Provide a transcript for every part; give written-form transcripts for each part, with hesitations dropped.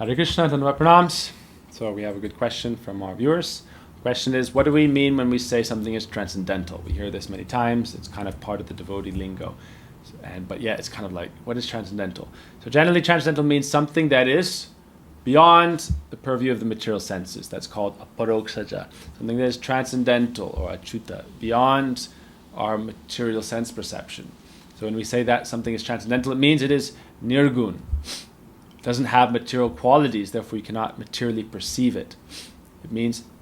Hare Krishna, Dhanva Pranams. So we have a good question from our viewers. The question is, what do we mean when we say something is transcendental? We hear this many times. It's kind of part of the devotee lingo. But yeah, it's kind of like, what is transcendental? So generally, transcendental means something that is beyond the purview of the material senses. That's called aparoksaja. Something that is transcendental or achyuta, beyond our material sense perception. So when we say that something is transcendental, it means it is nirgun. It doesn't have material qualities, therefore you cannot materially perceive it.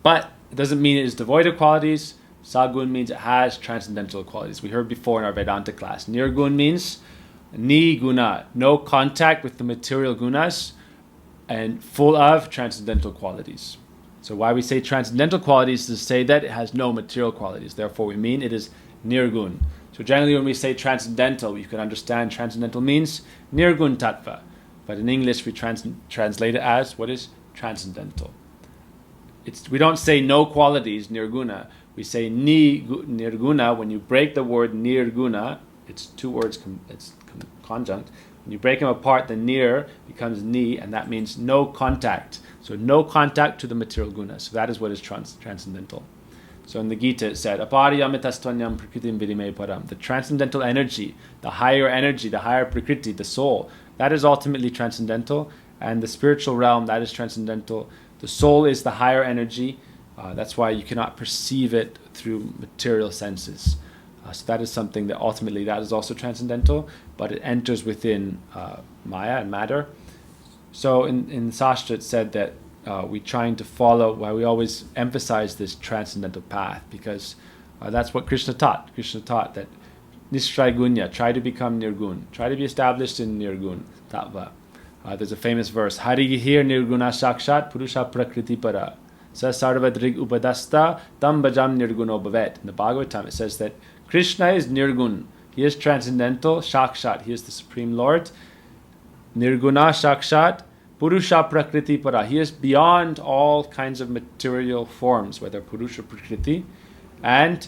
But it doesn't mean it is devoid of qualities. Sagun means it has transcendental qualities. We heard before in our Vedanta class. Nirgun means ni guna, no contact with the material gunas, and full of transcendental qualities. So why we say transcendental qualities is to say that it has no material qualities. Therefore we mean it is nirgun. So generally when we say transcendental, you can understand transcendental means nirgun tattva. But in English we translate it as what is transcendental. We don't say no qualities, nirguna. We say ni nirguna. When you break the word nirguna, it's two words, it's conjunct. When you break them apart, the nir becomes ni, and that means no contact. So no contact to the material guna. So that is what is transcendental. So in the Gita it said, apariyamitastvanyam prakritim vidime param. The transcendental energy, the higher prakriti, the soul, that is ultimately transcendental. And the spiritual realm, that is transcendental. The soul is the higher energy. That's why you cannot perceive it through material senses. So that is something that ultimately, that is also transcendental, but it enters within Maya and matter. So in Sastra it said that we're trying to follow, why we always emphasize this transcendental path, because that's what Krishna taught. Krishna taught that Nishray Gunya, try to become Nirgun, try to be established in Nirgun, Tattva. There's a famous verse, Hari Gihir Nirguna Shakshat Purusha Prakriti Para Sa Sarvadrig Upadasta Tam Bhajam Nirguno Bhavet. In the Bhagavatam it says that Krishna is Nirgun. He is transcendental, Shakshat. He is the Supreme Lord. Nirguna Shakshat Purusha Prakriti Para. He is beyond all kinds of material forms, whether Purusha Prakriti, and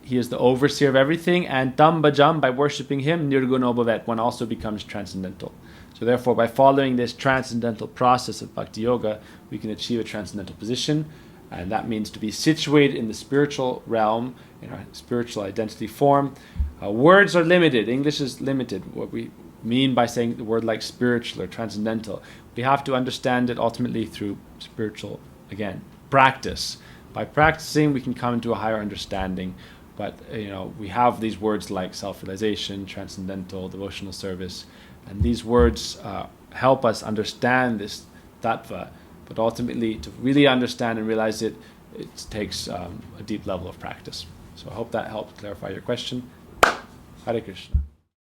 he is the overseer of everything, and Tam Bhajam, by worshipping him, Nirguno Bhavet, one also becomes transcendental. So therefore, by following this transcendental process of Bhakti Yoga, we can achieve a transcendental position, and that means to be situated in the spiritual realm, in our spiritual identity form. Words are limited. English is limited. What we mean by saying the word like spiritual or transcendental, we have to understand it ultimately through spiritual, again, practice. By practicing, we can come into a higher understanding. But we have these words like self-realization, transcendental, devotional service, and these words help us understand this tattva. But ultimately, to really understand and realize it, it takes a deep level of practice. So I hope that helped clarify your question. Hare Krishna.